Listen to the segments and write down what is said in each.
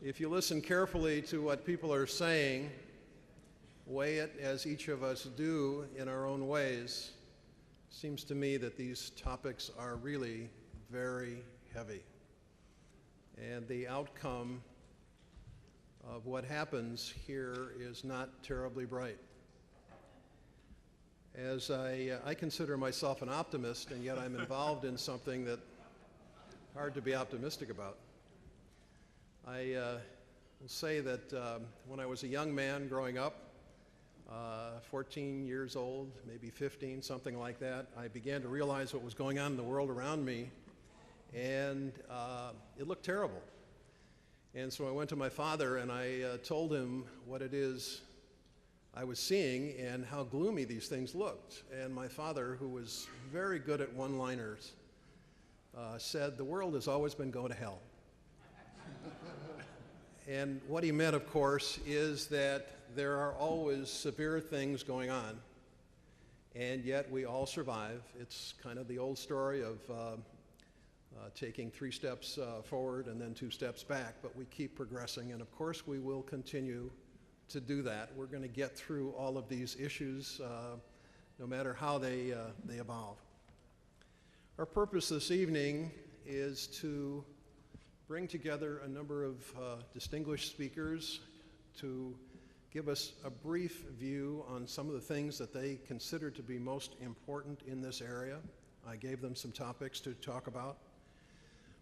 If you listen carefully to what people are saying, weigh it as each of us do in our own ways, it seems to me that these topics are really very heavy. And the outcome of what happens here is not terribly bright. As I consider myself an optimist, and yet I'm involved in something that's hard to be optimistic about. I will say that when I was a young man growing up, 14 years old, maybe 15, something like that, I began to realize what was going on in the world around me, and it looked terrible. And so I went to my father and I told him what it is I was seeing and how gloomy these things looked. And my father, who was very good at one-liners, said, "The world has always been going to hell." And what he meant, of course, is that there are always severe things going on, and yet we all survive. It's kind of the old story of taking 3 steps forward and then 2 steps back, but we keep progressing, and of course we will continue to do that. We're going to get through all of these issues no matter how they evolve. Our purpose this evening is to bring together a number of distinguished speakers to give us a brief view on some of the things that they consider to be most important in this area. I gave them some topics to talk about.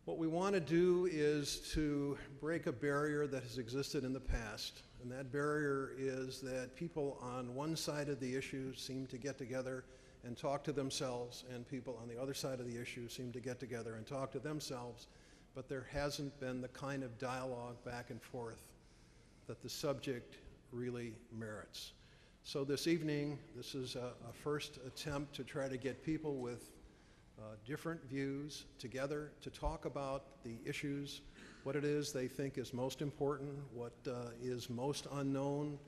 What we want to do is to break a barrier that has existed in the past, and that barrier is that people on one side of the issue seem to get together and talk to themselves, and people on the other side of the issue seem to get together and talk to themselves, but there hasn't been the kind of dialogue back and forth that the subject really merits. So this evening, this is a first attempt to try to get people with different views together to talk about the issues, what it is they think is most important, what is most unknown,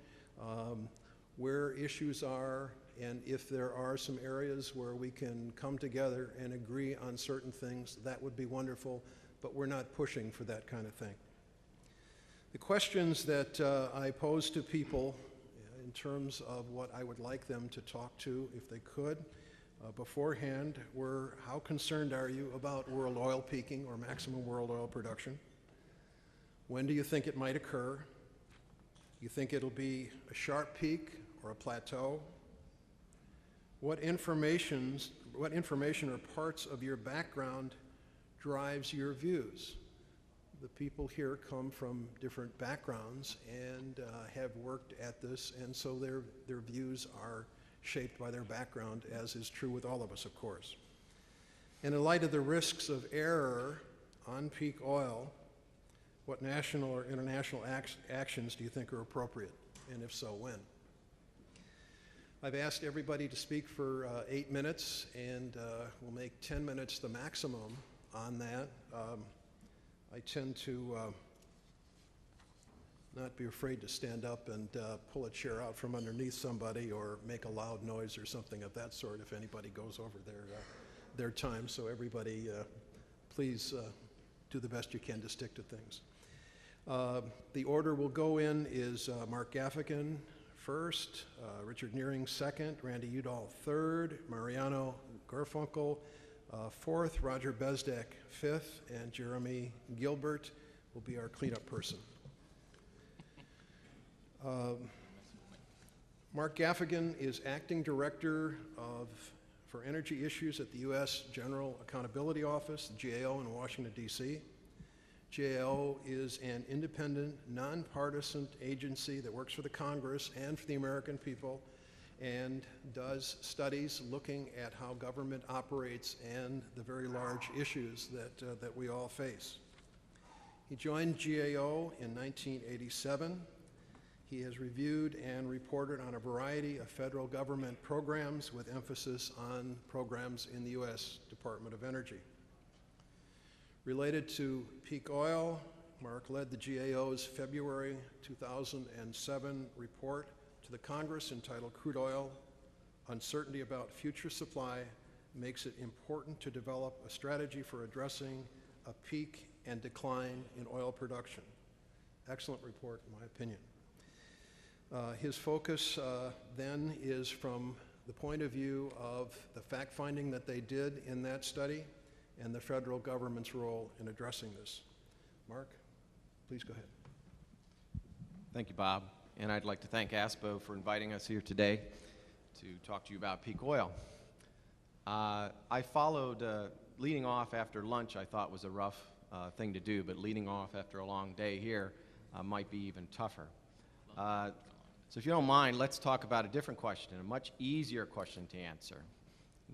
where issues are, and if there are some areas where we can come together and agree on certain things, that would be wonderful, but we're not pushing for that kind of thing. The questions that I pose to people in terms of what I would like them to talk to, if they could, beforehand were, how concerned are you about world oil peaking or maximum world oil production? When do you think it might occur? You think it'll be a sharp peak or a plateau? What information or parts of your background drives your views? The people here come from different backgrounds and have worked at this, and so their views are shaped by their background, as is true with all of us, of course. And in light of the risks of error on peak oil, what national or international actions do you think are appropriate, and if so, when? I've asked everybody to speak for 8 minutes, and we'll make 10 minutes the maximum on that. I tend to not be afraid to stand up and pull a chair out from underneath somebody or make a loud noise or something of that sort if anybody goes over their time. So everybody, please do the best you can to stick to things. The order we'll go in is Mark Gaffigan first, Richard Nehring second, Randy Udall third, Mariano Gurfinkel fourth, Roger Bezdek fifth, and Jeremy Gilbert will be our cleanup person. Mark Gaffigan is Acting Director for Energy Issues at the U.S. General Accountability Office, the GAO in Washington, D.C. GAO is an independent, nonpartisan agency that works for the Congress and for the American people and does studies looking at how government operates and the very large issues that we all face. He joined GAO in 1987. He has reviewed and reported on a variety of federal government programs with emphasis on programs in the U.S. Department of Energy. Related to peak oil, Mark led the GAO's February 2007 report to the Congress entitled Crude Oil: Uncertainty About Future Supply Makes It Important to Develop a Strategy for Addressing a Peak and Decline in Oil Production. excellent report, in my opinion. His focus then is from the point of view of the fact-finding that they did in that study and the federal government's role in addressing this. Mark, please go ahead. Thank you, Bob. And I'd like to thank ASPO for inviting us here today to talk to you about peak oil. I followed, leading off after lunch I thought was a rough thing to do, but leading off after a long day here might be even tougher. So if you don't mind, let's talk about a different question, a much easier question to answer.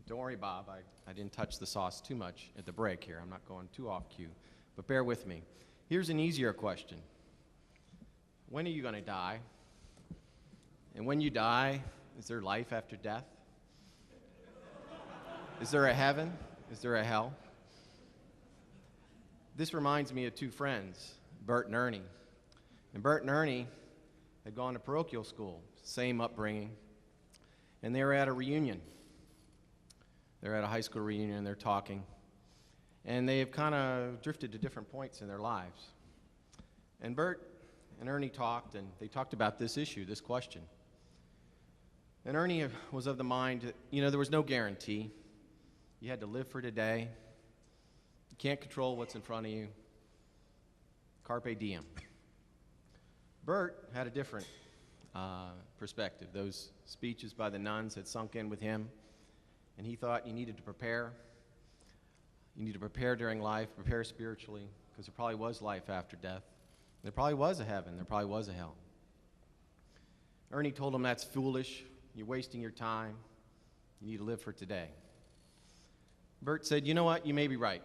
Don't worry, Bob, I didn't touch the sauce too much at the break here. I'm not going too off cue, but bear with me. Here's an easier question. When are you going to die? And when you die, is there life after death? Is there a heaven? Is there a hell? This reminds me of two friends, Bert and Ernie. And Bert and Ernie had gone to parochial school, same upbringing, and they were at a reunion. They're at a high school reunion, and they're talking, and they have kind of drifted to different points in their lives. And Bert and Ernie talked, and they talked about this issue, this question. And Ernie was of the mind that, you know, there was no guarantee. You had to live for today. You can't control what's in front of you. Carpe diem. Bert had a different perspective. Those speeches by the nuns had sunk in with him, and he thought you needed to prepare. You need to prepare during life, prepare spiritually, because there probably was life after death. There probably was a heaven. There probably was a hell. Ernie told him that's foolish. You're wasting your time. You need to live for today. Bert said, you know what? You may be right.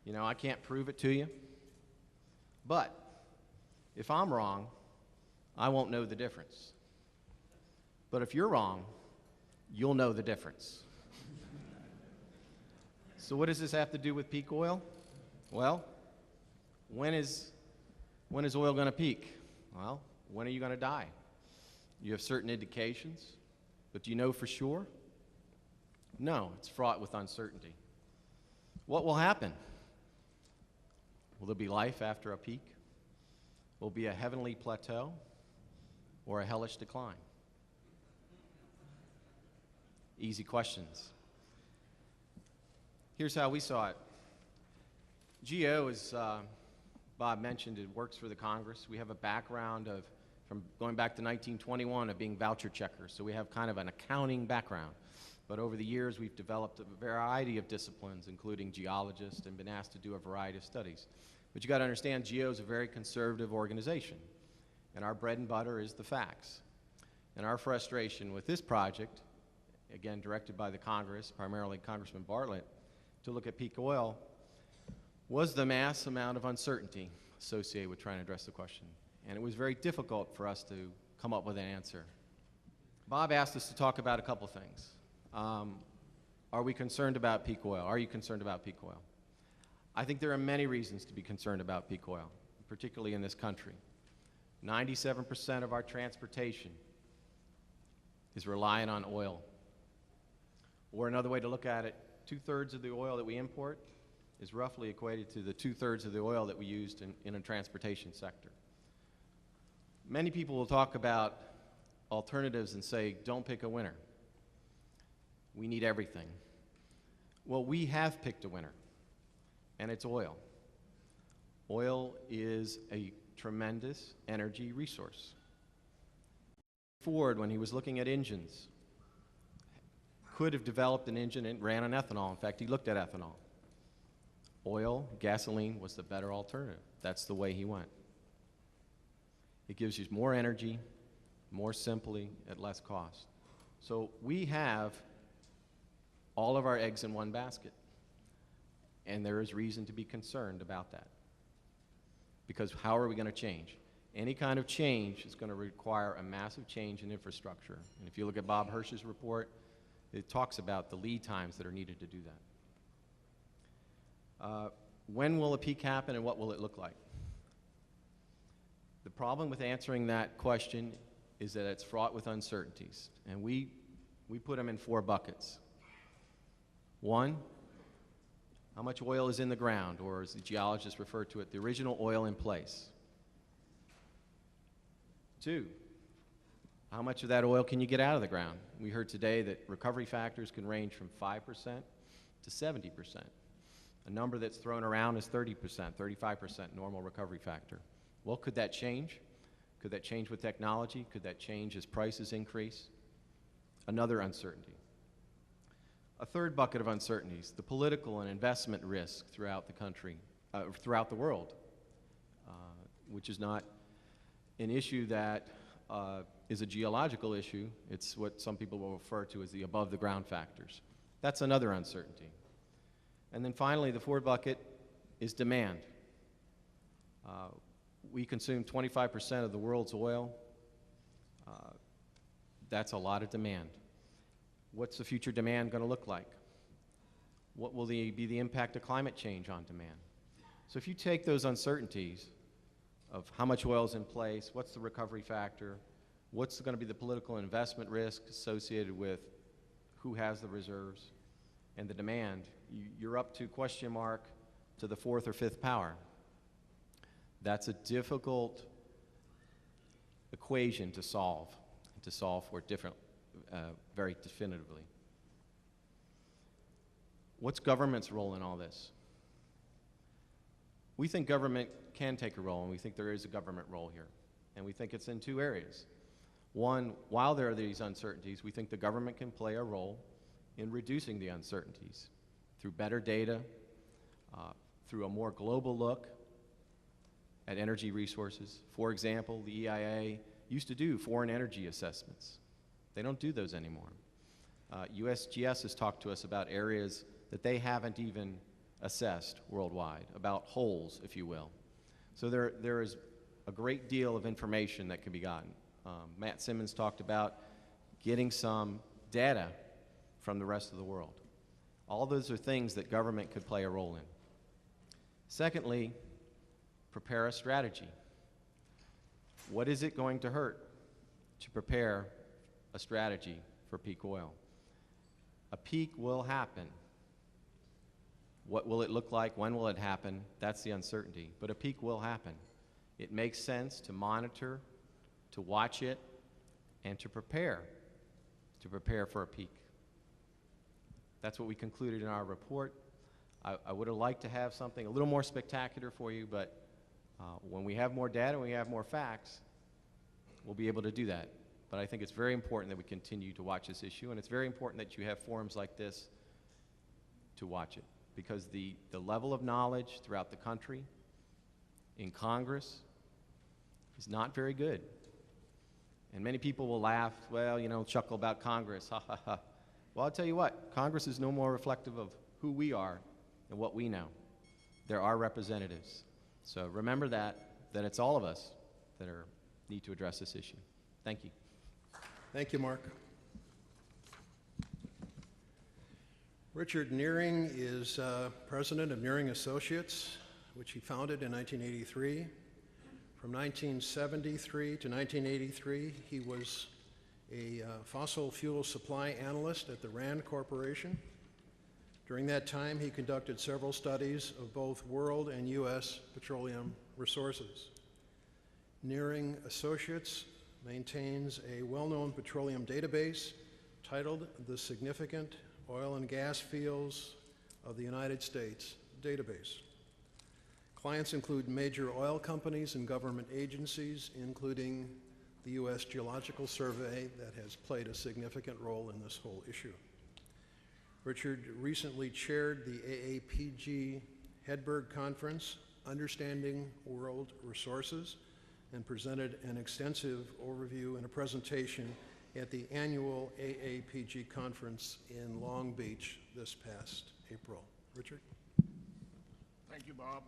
You know, I can't prove it to you. But if I'm wrong, I won't know the difference. But if you're wrong, you'll know the difference. So what does this have to do with peak oil? Well, when is oil going to peak? Well, when are you going to die? You have certain indications, but do you know for sure? No, it's fraught with uncertainty. What will happen? Will there be life after a peak? Will it be a heavenly plateau or a hellish decline? Easy questions. Here's how we saw it. GO, as Bob mentioned, it works for the Congress. We have a background of, from going back to 1921, of being voucher checkers. So we have kind of an accounting background. But over the years, we've developed a variety of disciplines, including geologists, and been asked to do a variety of studies. But you got to understand, GO is a very conservative organization, and our bread and butter is the facts. And our frustration with this project, again directed by the Congress, primarily Congressman Bartlett, to look at peak oil, was the mass amount of uncertainty associated with trying to address the question. And it was very difficult for us to come up with an answer. Bob asked us to talk about a couple things. Are we concerned about peak oil? Are you concerned about peak oil? I think there are many reasons to be concerned about peak oil, particularly in this country. 97% of our transportation is reliant on oil. Or another way to look at it, 2/3 of the oil that we import is roughly equated to the 2/3 of the oil that we used in a transportation sector. Many people will talk about alternatives and say, don't pick a winner. We need everything. Well, we have picked a winner, and it's oil. Oil is a tremendous energy resource. Ford, when he was looking at engines, could have developed an engine and ran on ethanol. In fact, he looked at ethanol. Oil, gasoline was the better alternative. That's the way he went. It gives you more energy, more simply, at less cost. So we have all of our eggs in one basket, and there is reason to be concerned about that. Because how are we going to change? Any kind of change is going to require a massive change in infrastructure. And if you look at Bob Hirsch's report, it talks about the lead times that are needed to do that. When will a peak happen, and what will it look like? The problem with answering that question is that it's fraught with uncertainties, and we put them in 4 buckets. 1, How much oil is in the ground, or as the geologists refer to it, the original oil in place? 2, how much of that oil can you get out of the ground? We heard today that recovery factors can range from 5% to 70%. A number that's thrown around is 30%, 35% normal recovery factor. Well, could that change? Could that change with technology? Could that change as prices increase? Another uncertainty. A third bucket of uncertainties, the political and investment risk throughout the country, throughout the world, which is not an issue that is a geological issue. It's what some people will refer to as the above-the-ground factors. That's another uncertainty. And then finally, the fourth bucket is demand. We consume 25% of the world's oil. That's a lot of demand. What's the future demand going to look like? What will be the impact of climate change on demand? So if you take those uncertainties of how much oil is in place, what's the recovery factor, what's going to be the political investment risk associated with who has the reserves, and the demand, you're up to question mark to the fourth or fifth power. That's a difficult equation to solve for very definitively. What's government's role in all this? We think government can take a role, and we think there is a government role here. And we think it's in 2 areas. One, while there are these uncertainties, we think the government can play a role in reducing the uncertainties through better data, through a more global look at energy resources. For example, the EIA used to do foreign energy assessments. They don't do those anymore. USGS has talked to us about areas that they haven't even assessed worldwide, about holes, if you will. So there is a great deal of information that can be gotten. Matt Simmons talked about getting some data from the rest of the world. All those are things that government could play a role in. Secondly, prepare a strategy. What is it going to hurt to prepare a strategy for peak oil? A peak will happen. What will it look like? When will it happen? That's the uncertainty. But a peak will happen. It makes sense to monitor, to watch it, and to prepare for a peak. That's what we concluded in our report. I would have liked to have something a little more spectacular for you, but when we have more data and we have more facts, we'll be able to do that. But I think it's very important that we continue to watch this issue, and it's very important that you have forums like this to watch it, because the level of knowledge throughout the country, in Congress, is not very good. And many people will laugh, well, chuckle about Congress, ha ha ha. Well, I'll tell you what, Congress is no more reflective of who we are and what we know. There are representatives. So remember that it's all of us that need to address this issue. Thank you. Thank you, Mark. Richard Nehring is president of Nehring Associates, which he founded in 1983. From 1973 to 1983, he was a fossil fuel supply analyst at the RAND Corporation. During that time, he conducted several studies of both world and U.S. petroleum resources. Nehring Associates maintains a well-known petroleum database titled the Significant Oil and Gas Fields of the United States Database. Clients include major oil companies and government agencies, including the U.S. Geological Survey, that has played a significant role in this whole issue. Richard recently chaired the AAPG Hedberg Conference, Understanding World Resources, and presented an extensive overview and a presentation at the annual AAPG conference in Long Beach this past April. Richard? Thank you, Bob.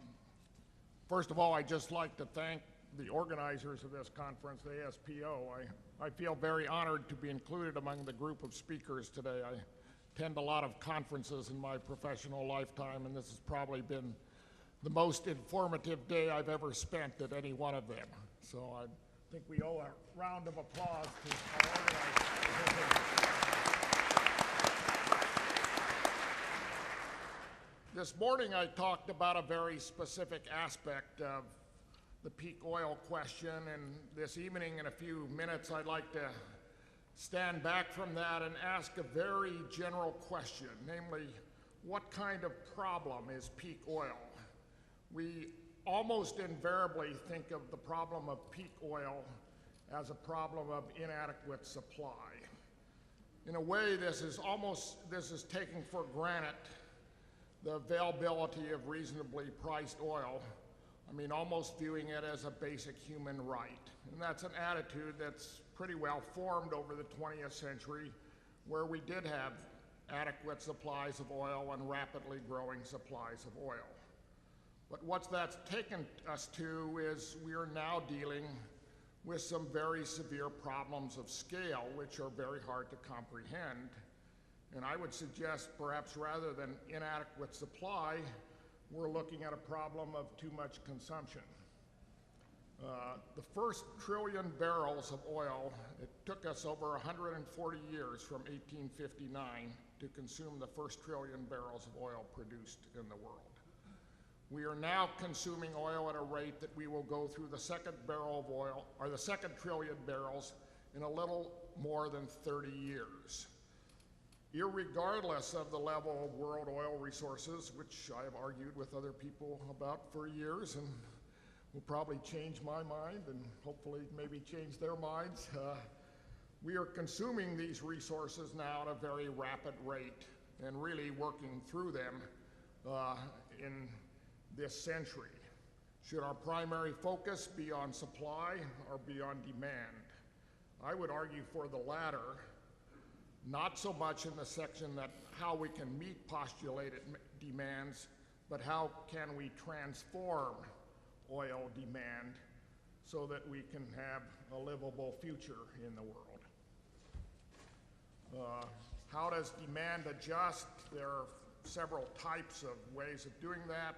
First of all, I'd just like to thank the organizers of this conference, the ASPO. I feel very honored to be included among the group of speakers today. I attend a lot of conferences in my professional lifetime, and this has probably been the most informative day I've ever spent at any one of them. So I think we owe a round of applause to our organizers. This morning I talked about a very specific aspect of the peak oil question, and this evening in a few minutes I'd like to stand back from that and ask a very general question, namely, what kind of problem is peak oil? We almost invariably think of the problem of peak oil as a problem of inadequate supply. In a way, this is taking for granted the availability of reasonably priced oil. I mean, almost viewing it as a basic human right. And that's an attitude that's pretty well formed over the 20th century, where we did have adequate supplies of oil and rapidly growing supplies of oil. But what that's taken us to is we are now dealing with some very severe problems of scale, which are very hard to comprehend. And I would suggest perhaps rather than inadequate supply, we're looking at a problem of too much consumption. The first trillion barrels of oil, it took us over 140 years from 1859 to consume the first trillion barrels of oil produced in the world. We are now consuming oil at a rate that we will go through the second barrel of oil, or the second trillion barrels, in a little more than 30 years. Irregardless of the level of world oil resources, which I have argued with other people about for years and will probably change my mind and hopefully maybe change their minds, we are consuming these resources now at a very rapid rate and really working through them in this century. Should our primary focus be on supply or be on demand? I would argue for the latter, not so much in the section that how we can meet postulated demands, but how can we transform oil demand so that we can have a livable future in the world. How does demand adjust? There are several types of ways of doing that.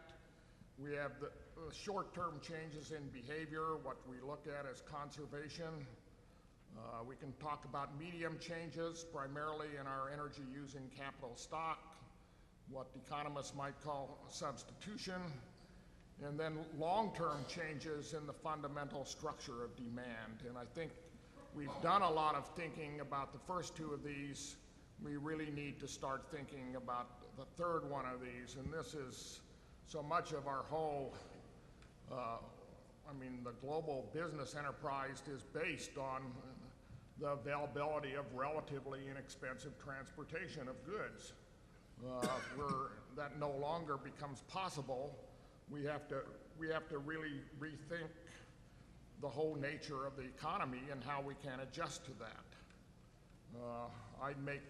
We have the short-term changes in behavior, what we look at as conservation. We can talk about medium changes, primarily in our energy-using capital stock, what economists might call substitution, and then long-term changes in the fundamental structure of demand. And I think we've done a lot of thinking about the first two of these. We really need to start thinking about the third one of these, and this is so much of our whole, the global business enterprise is based on the availability of relatively inexpensive transportation of goods. Where that no longer becomes possible, we have to really rethink the whole nature of the economy and how we can adjust to that. I'd make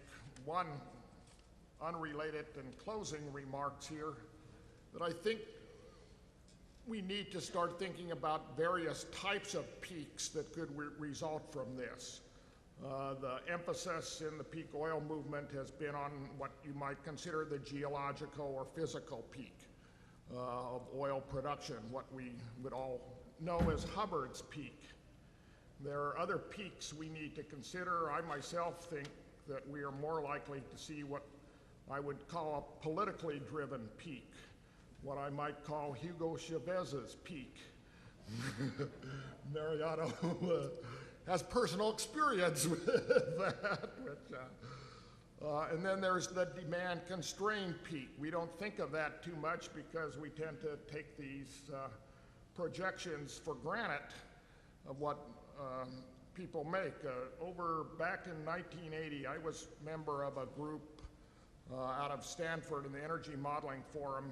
one unrelated and closing remarks here, that I think we need to start thinking about various types of peaks that could result from this. The emphasis in the peak oil movement has been on what you might consider the geological or physical peak of oil production, what we would all know as Hubbard's peak. There are other peaks we need to consider. I myself think that we are more likely to see what I would call a politically driven peak, what I might call Hugo Chavez's peak. Mariano has personal experience with that. And then there's the demand-constrained peak. We don't think of that too much because we tend to take these projections for granted of what people make. Back in 1980, I was member of a group out of Stanford in the Energy Modeling Forum.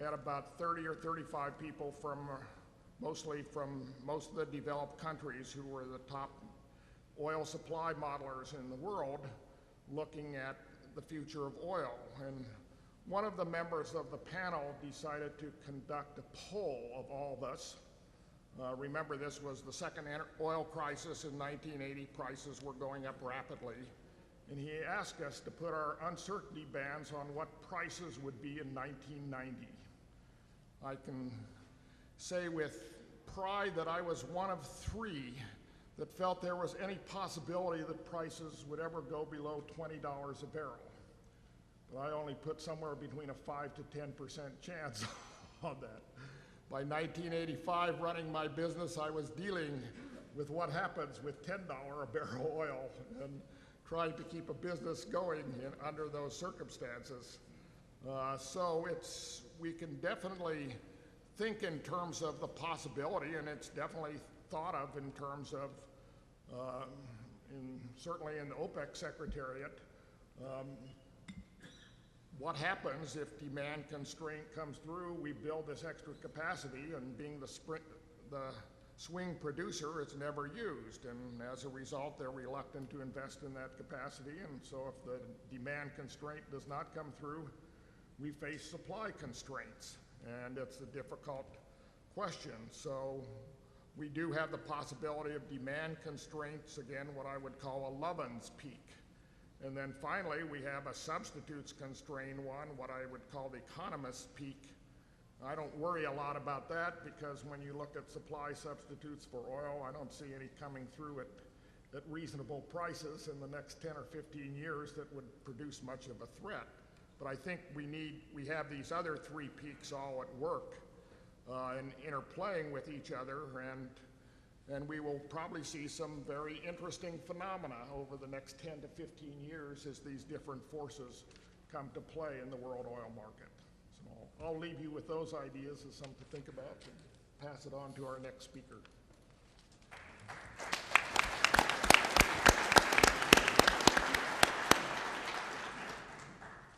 Had about 30 or 35 people mostly from most of the developed countries who were the top oil supply modelers in the world, looking at the future of oil. And one of the members of the panel decided to conduct a poll of all of us. Remember, this was the second oil crisis in 1980. Prices were going up rapidly. And he asked us to put our uncertainty bands on what prices would be in 1990. I can say with pride that I was one of three that felt there was any possibility that prices would ever go below $20 a barrel. but I only put somewhere between a 5 to 10% chance on that. By 1985, running my business, I was dealing with what happens with $10 a barrel oil and trying to keep a business going under those circumstances. So we can definitely think in terms of the possibility, and it's definitely thought of in terms of, certainly in the OPEC Secretariat, what happens if demand constraint comes through, we build this extra capacity, and being the swing producer, it's never used, and as a result, they're reluctant to invest in that capacity, and so if the demand constraint does not come through, we face supply constraints, and it's a difficult question. So we do have the possibility of demand constraints, again, what I would call a Lovins peak. And then finally, we have a substitutes constraint one, what I would call the economist's peak. I don't worry a lot about that because when you look at supply substitutes for oil, I don't see any coming through at reasonable prices in the next 10 or 15 years that would produce much of a threat. But I think we have these other three peaks all at work and interplaying with each other, and we will probably see some very interesting phenomena over the next 10 to 15 years as these different forces come to play in the world oil market. So I'll leave you with those ideas as something to think about and pass it on to our next speaker.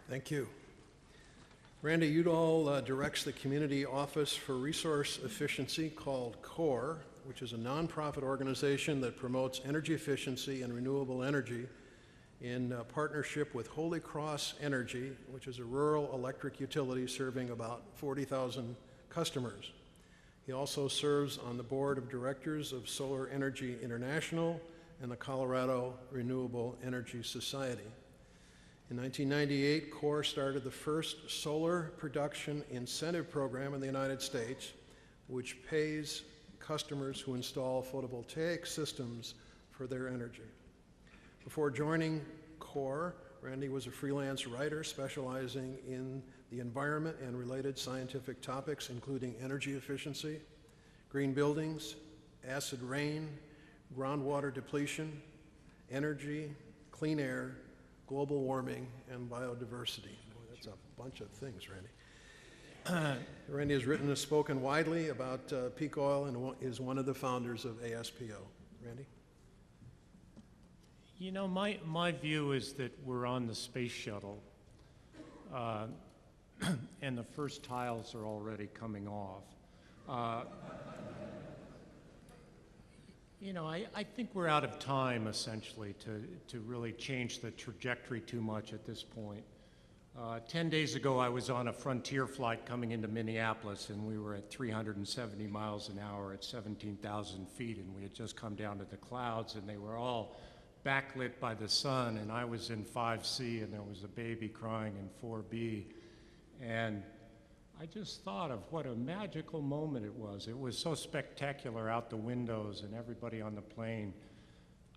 Thank you. Randy Udall directs the Community Office for Resource Efficiency called CORE, which is a nonprofit organization that promotes energy efficiency and renewable energy in partnership with Holy Cross Energy, which is a rural electric utility serving about 40,000 customers. He also serves on the board of directors of Solar Energy International and the Colorado Renewable Energy Society. In 1998, CORE started the first solar production incentive program in the United States, which pays customers who install photovoltaic systems for their energy. Before joining CORE, Randy was a freelance writer specializing in the environment and related scientific topics, including energy efficiency, green buildings, acid rain, groundwater depletion, energy, clean air, global warming, and biodiversity. Boy, that's a bunch of things, Randy. Randy has written and spoken widely about peak oil and is one of the founders of ASPO. Randy? You know, my view is that we're on the space shuttle, and the first tiles are already coming off. You know, I think we're out of time, essentially, to really change the trajectory too much at this point. 10 days ago, I was on a Frontier flight coming into Minneapolis, and we were at 370 miles an hour at 17,000 feet, and we had just come down to the clouds, and they were all backlit by the sun, and I was in 5C, and there was a baby crying in 4B. And I just thought of what a magical moment it was. It was so spectacular out the windows, and everybody on the plane,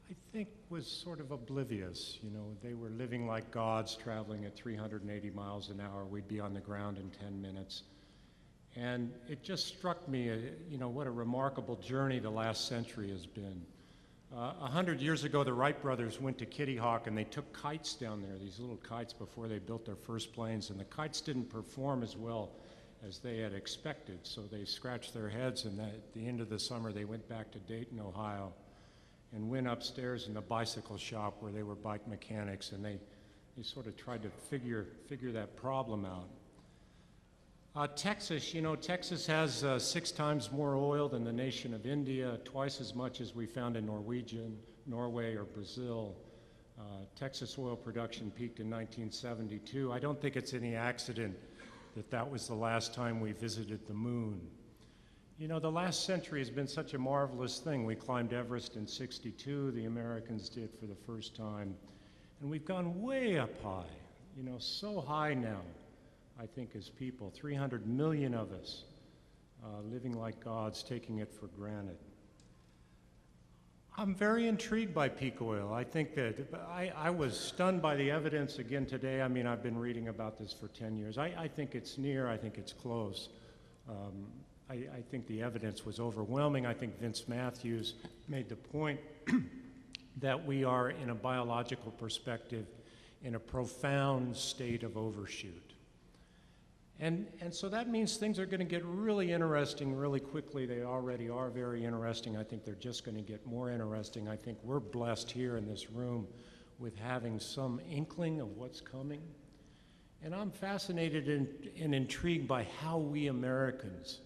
I think, was sort of oblivious. You know, they were living like gods, traveling at 380 miles an hour. We'd be on the ground in 10 minutes. And it just struck me, you know, what a remarkable journey the last century has been. 100 years ago, the Wright brothers went to Kitty Hawk, and they took kites down there, these little kites, before they built their first planes, and the kites didn't perform as well as they had expected, so they scratched their heads, and at the end of the summer, they went back to Dayton, Ohio, and went upstairs in the bicycle shop where they were bike mechanics, and they sort of tried to figure that problem out. Texas, you know, Texas has 6 times more oil than the nation of India, twice as much as we found in Norway or Brazil. Texas oil production peaked in 1972. I don't think it's any accident that was the last time we visited the moon. You know, the last century has been such a marvelous thing. We climbed Everest in '62, the Americans did for the first time, and we've gone way up high, you know, so high now, I think, as people, 300 million of us living like gods, taking it for granted. I'm very intrigued by peak oil. I think that I was stunned by the evidence again today. I mean, I've been reading about this for 10 years. I think it's near, I think it's close. I think the evidence was overwhelming. I think Vince Matthews made the point that we are, in a biological perspective, in a profound state of overshoot. And so that means things are going to get really interesting really quickly. They already are very interesting. I think they're just going to get more interesting. I think we're blessed here in this room with having some inkling of what's coming. And I'm fascinated and intrigued by how we Americans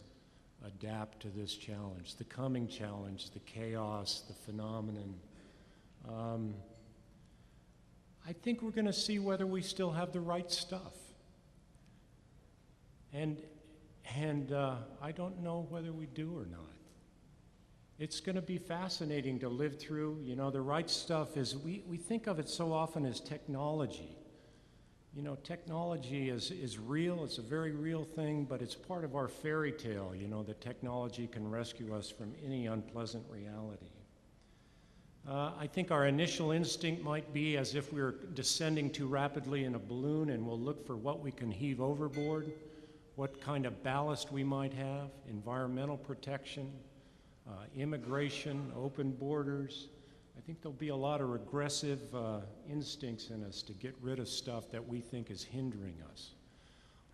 adapt to this challenge, the coming challenge, the chaos, the phenomenon. I think we're going to see whether we still have the right stuff. And I don't know whether we do or not. It's going to be fascinating to live through. You know, the right stuff is, we think of it so often as technology. You know, technology is real, it's a very real thing, but it's part of our fairy tale, you know, that technology can rescue us from any unpleasant reality. I think our initial instinct might be as if we were descending too rapidly in a balloon, and we'll look for what we can heave overboard, what kind of ballast we might have, environmental protection, immigration, open borders. I think there'll be a lot of regressive instincts in us to get rid of stuff that we think is hindering us.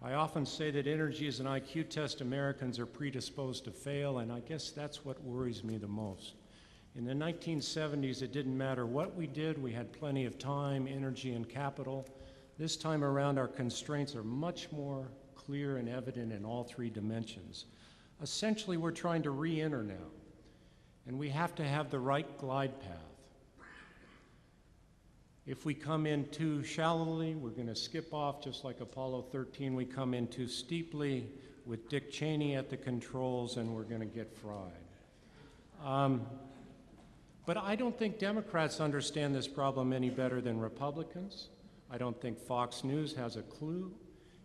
I often say that energy is an IQ test Americans are predisposed to fail, and I guess that's what worries me the most. In the 1970s, it didn't matter what we did. We had plenty of time, energy, and capital. This time around, our constraints are much more clear and evident in all three dimensions. Essentially, we're trying to re-enter now, and we have to have the right glide path. If we come in too shallowly, we're going to skip off just like Apollo 13. We come in too steeply with Dick Cheney at the controls, and we're going to get fried. But I don't think Democrats understand this problem any better than Republicans. I don't think Fox News has a clue.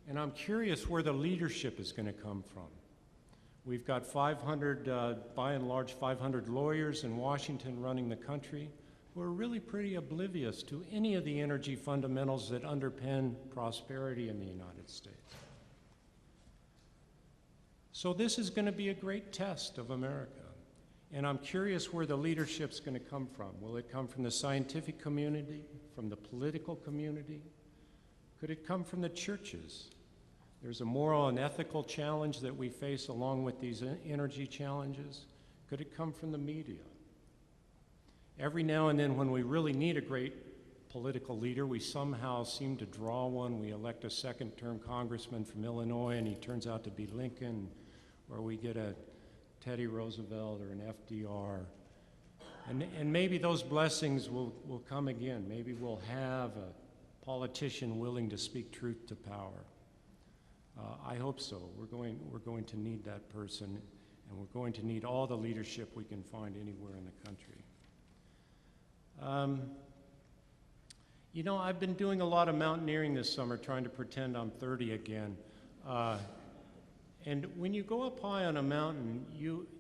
And I'm curious where the leadership is going to come from. We've got 500, by and large, 500 lawyers in Washington running the country who are really pretty oblivious to any of the energy fundamentals that underpin prosperity in the United States. So this is going to be a great test of America. And I'm curious where the leadership's going to come from. Will it come from the scientific community, from the political community? Could it come from the churches? There's a moral and ethical challenge that we face along with these energy challenges. Could it come from the media? Every now and then when we really need a great political leader, we somehow seem to draw one. We elect a second-term congressman from Illinois and he turns out to be Lincoln, or we get a Teddy Roosevelt or an FDR. And maybe those blessings will come again. Maybe we'll have a politician willing to speak truth to power. I hope so. We're going to need that person, and we're going to need all the leadership we can find anywhere in the country. You know, I've been doing a lot of mountaineering this summer, trying to pretend I'm 30 again. And when you go up high on a mountain,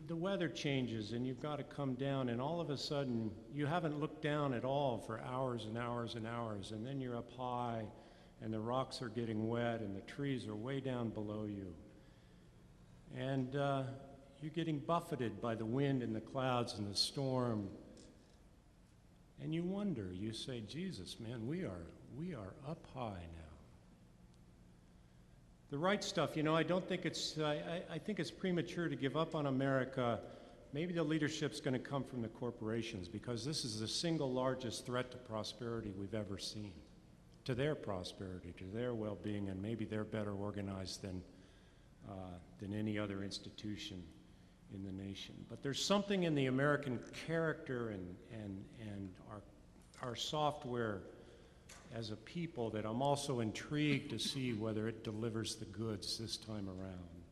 the weather changes and you've got to come down, and all of a sudden you haven't looked down at all for hours and hours and hours, and then you're up high and the rocks are getting wet and the trees are way down below you. And you're getting buffeted by the wind and the clouds and the storm. And you wonder, you say, Jesus, man, we are up high now. The right stuff, you know, I don't think it's, I think it's premature to give up on America. Maybe the leadership's going to come from the corporations, because this is the single largest threat to prosperity we've ever seen, to their prosperity, to their well-being, and maybe they're better organized than any other institution in the nation. But there's something in the American character and our software as a people that I'm also intrigued to see whether it delivers the goods this time around.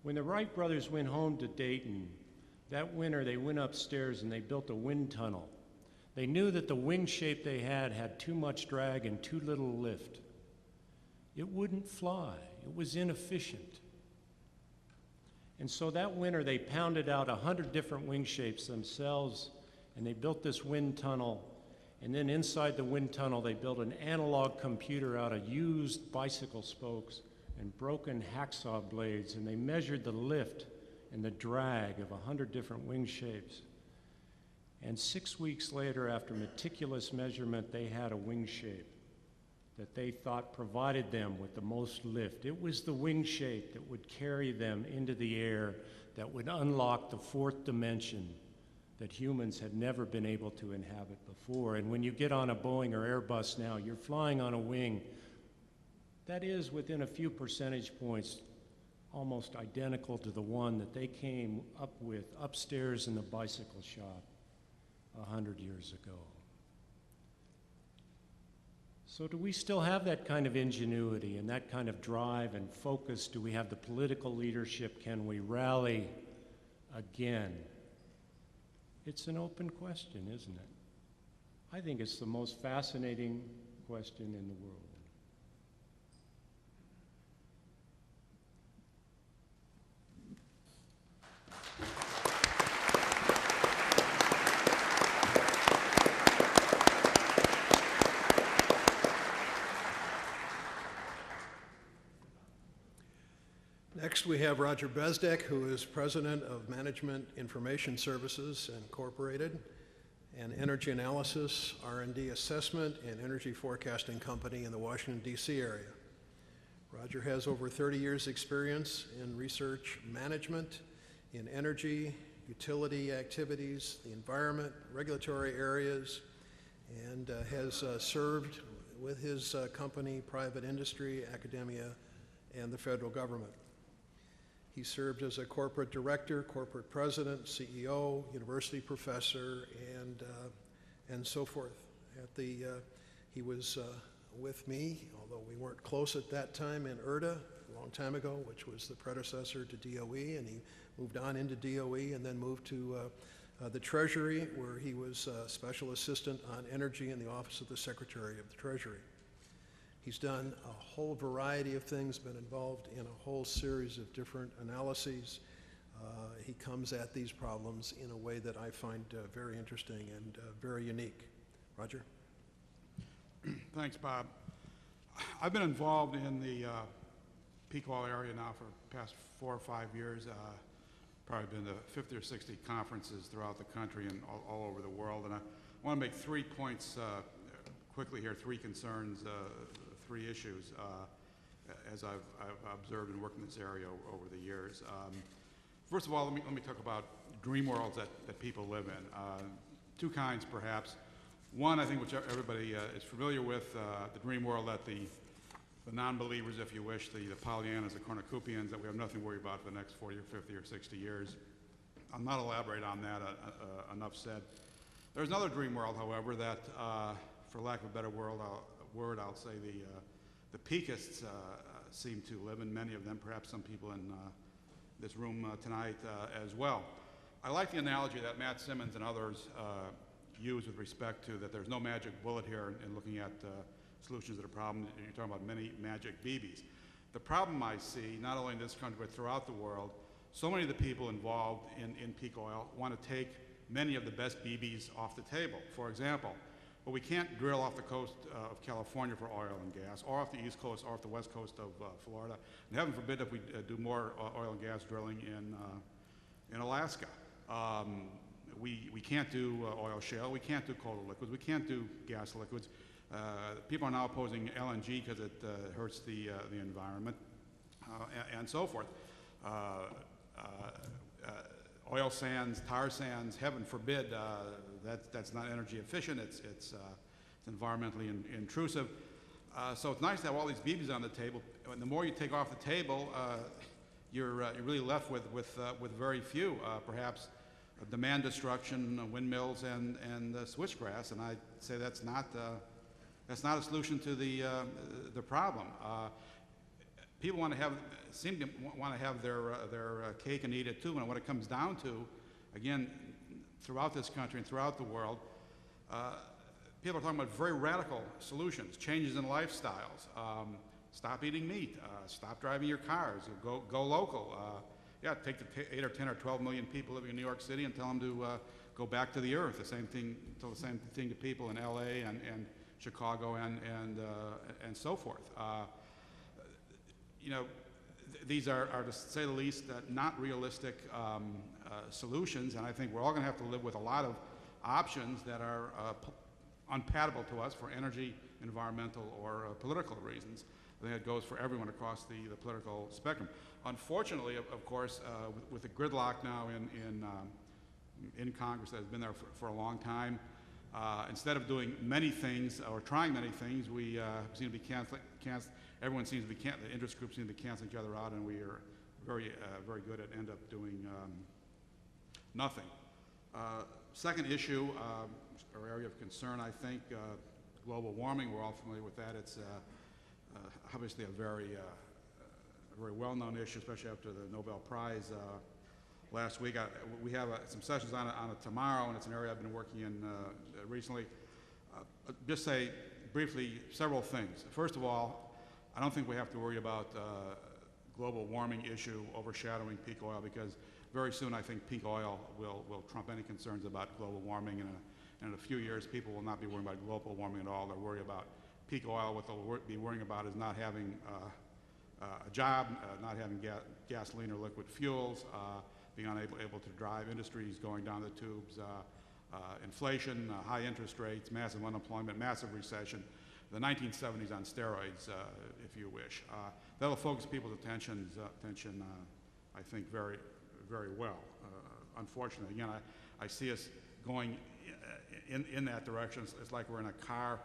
When the Wright brothers went home to Dayton, that winter they went upstairs and they built a wind tunnel. They knew that the wing shape they had too much drag and too little lift. It wouldn't fly. It was inefficient. And so that winter they pounded out 100 different wing shapes themselves, And they built this wind tunnel, and then inside the wind tunnel they built an analog computer out of used bicycle spokes and broken hacksaw blades, and they measured the lift and the drag of 100 different wing shapes. And 6 weeks later, after meticulous measurement, they had a wing shape that they thought provided them with the most lift. It was the wing shape that would carry them into the air, that would unlock the fourth dimension that humans had never been able to inhabit before. And when you get on a Boeing or Airbus now, you're flying on a wing that is, within a few percentage points, almost identical to the one that they came up with upstairs in the bicycle shop 100 years ago. So do we still have that kind of ingenuity and that kind of drive and focus? Do we have the political leadership? Can we rally again? It's an open question, isn't it? I think it's the most fascinating question in the world. Next, we have Roger Bezdek, who is President of Management Information Services Incorporated, an energy analysis, R&D assessment, and energy forecasting company in the Washington, D.C. area. Roger has over 30 years' experience in research management, in energy, utility activities, the environment, regulatory areas, and has served with his company, private industry, academia, and the federal government. He served as a corporate director, corporate president, CEO, university professor, and so forth. He was with me, although we weren't close at that time, in IRDA a long time ago, which was the predecessor to DOE, and he moved on into DOE and then moved to the Treasury, where he was special assistant on energy in the Office of the Secretary of the Treasury. He's done a whole variety of things, been involved in a whole series of different analyses. He comes at these problems in a way that I find very interesting and very unique. Roger? Thanks, Bob. I've been involved in the peak oil area now for the past 4 or 5 years. Probably been to 50 or 60 conferences throughout the country and all over the world. And I want to make 3 points quickly here, 3 concerns, 3 issues as I've observed and worked in this area over the years. First of all, let me talk about dream worlds that people live in. 2 kinds, perhaps. One, I think, which everybody is familiar with, the dream world that the non-believers, if you wish, the Pollyannas, the cornucopians, that we have nothing to worry about for the next 40 or 50 or 60 years. I'll not elaborate on that, enough said. There's another dream world, however, that, for lack of a better word, I'll say the peakists seem to live in, many of them, perhaps some people in this room tonight as well. I like the analogy that Matt Simmons and others use with respect to that there's no magic bullet here in looking at solutions to the problem. You're talking about many magic BBs. The problem I see, not only in this country but throughout the world, so many of the people involved in peak oil want to take many of the best BBs off the table. For example, well, we can't drill off the coast of California for oil and gas, or off the East Coast, or off the West Coast of Florida. And heaven forbid if we do more oil and gas drilling in Alaska. We can't do oil shale, we can't do coal to liquids, we can't do gas to liquids. People are now opposing LNG because it hurts the environment, and so forth. Oil sands, tar sands, heaven forbid, that's not energy efficient, it's environmentally intrusive. So it's nice to have all these BBs on the table, and the more you take off the table, you're really left with very few, perhaps demand destruction, windmills, and switchgrass, and I'd say that's not a solution to the problem. People seem to want to have their cake and eat it too, and what it comes down to, again, throughout this country and throughout the world, people are talking about very radical solutions, changes in lifestyles. Stop eating meat, stop driving your cars, go local. yeah, take the 8 or 10 or 12 million people living in New York City and tell them to go back to the earth. The same thing, tell the same thing to people in L.A. and Chicago and so forth. You know, these are, to say the least, not realistic solutions, and I think we're all going to have to live with a lot of options that are unpalatable to us for energy, environmental, or political reasons. I think it goes for everyone across the political spectrum. Unfortunately, of course, with the gridlock now in Congress that has been there for a long time, instead of doing many things or trying many things, we seem to be everyone seems to be, the interest groups seem to be canceling each other out, and we are very good at end up doing nothing. Second issue, or area of concern, I think, global warming. We're all familiar with that. It's obviously a very well-known issue, especially after the Nobel Prize last week. We have some sessions on it tomorrow, and it's an area I've been working in recently. Just say briefly several things. First of all, I don't think we have to worry about global warming issue overshadowing peak oil, because very soon I think peak oil will trump any concerns about global warming, and in a few years people will not be worrying about global warming at all. They'll worry about peak oil. What they'll be worrying about is not having a job, not having gasoline or liquid fuels, being unable to drive, industries going down the tubes, inflation, high interest rates, massive unemployment, massive recession. The 1970s on steroids, if you wish. That'll focus people's attention, I think, very, very well. Unfortunately, again, I see us going in that direction. It's like we're in a car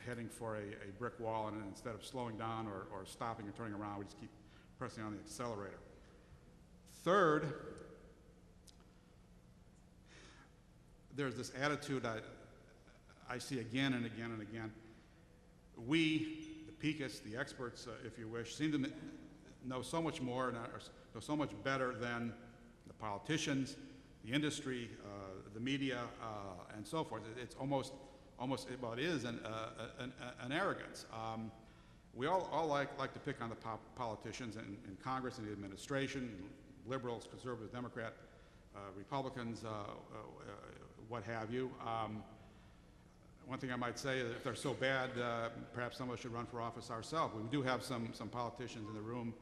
heading for a brick wall, and instead of slowing down or stopping or turning around, we just keep pressing on the accelerator. Third, there's this attitude I see again and again and again. We, the peakists, the experts, if you wish, seem to know so much more and know so much better than the politicians, the industry, the media, and so forth. It's almost well, it is an arrogance. We all like to pick on the politicians in Congress and the administration, liberals, conservatives, Democrat, Republicans, what have you. One thing I might say is if they're so bad, perhaps some of us should run for office ourselves. We do have some politicians in the room.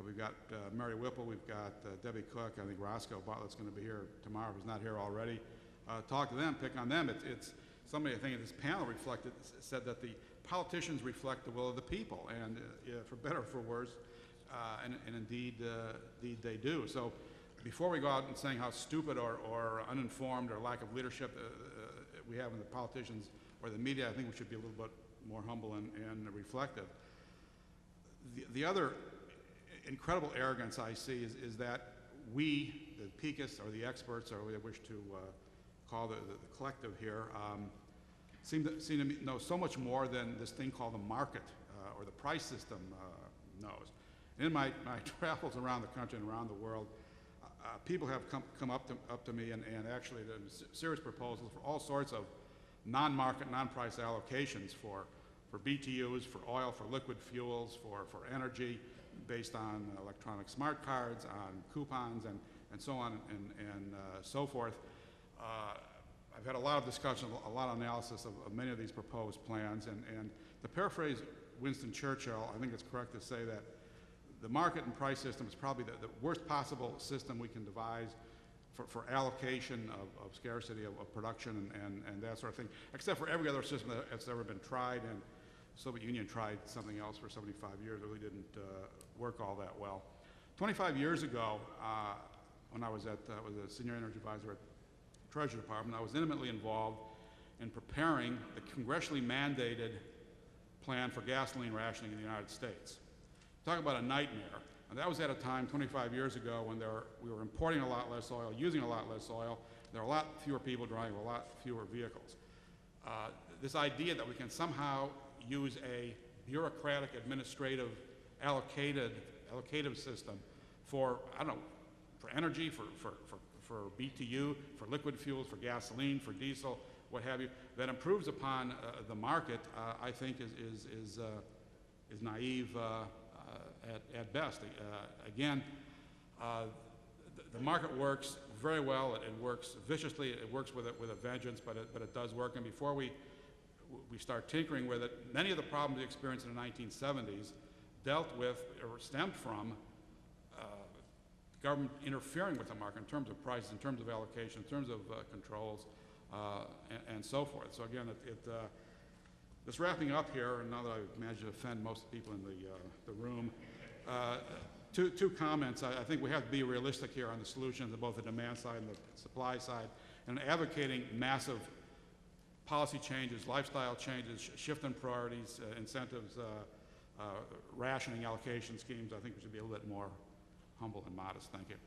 We've got Mary Whipple, we've got Debbie Cook, I think Roscoe Bartlett's going to be here tomorrow if he's not here already. Talk to them, pick on them. It's somebody, I think, in this panel said that the politicians reflect the will of the people, and for better or for worse, and indeed they do. So before we go out and saying how stupid or uninformed or lack of leadership we have in the politicians or the media, I think we should be a little bit more humble and reflective. The other incredible arrogance I see is that we, the peakists or the experts, or we wish to call the collective here, seem to know so much more than this thing called the market or the price system knows. In my travels around the country and around the world, people have come up to me and actually done serious proposals for all sorts of non-market, non-price allocations for BTUs, for oil, for liquid fuels, for energy, based on electronic smart cards, on coupons, and so on and so forth. I've had a lot of discussion, a lot of analysis of many of these proposed plans, and to paraphrase Winston Churchill, I think it's correct to say that the market and price system is probably the worst possible system we can devise for allocation of scarcity of production and that sort of thing, except for every other system that's ever been tried, and the Soviet Union tried something else for 75 years. It really didn't work all that well. 25 years ago, when I was a senior energy advisor at the Treasury Department, I was intimately involved in preparing the congressionally mandated plan for gasoline rationing in the United States. Talk about a nightmare. And that was at a time 25 years ago when we were importing a lot less oil, using a lot less oil. There were a lot fewer people driving a lot fewer vehicles. This idea that we can somehow use a bureaucratic, administrative, allocative system for, I don't know, for energy, for BTU, for liquid fuels, for gasoline, for diesel, what have you, that improves upon the market, I think is naive at best. Again, The market works very well. It works viciously. It works with a vengeance, but it does work. And before we start tinkering with it, many of the problems we experienced in the 1970s dealt with or stemmed from government interfering with the market in terms of prices, in terms of allocation, in terms of controls, and so forth. So again, just wrapping up here, and now that I've managed to offend most of the people in the room, two comments. I think we have to be realistic here on the solutions of both the demand side and the supply side, and advocating massive policy changes, lifestyle changes, shift in priorities, incentives, rationing allocation schemes. I think we should be a little bit more humble and modest. Thank you.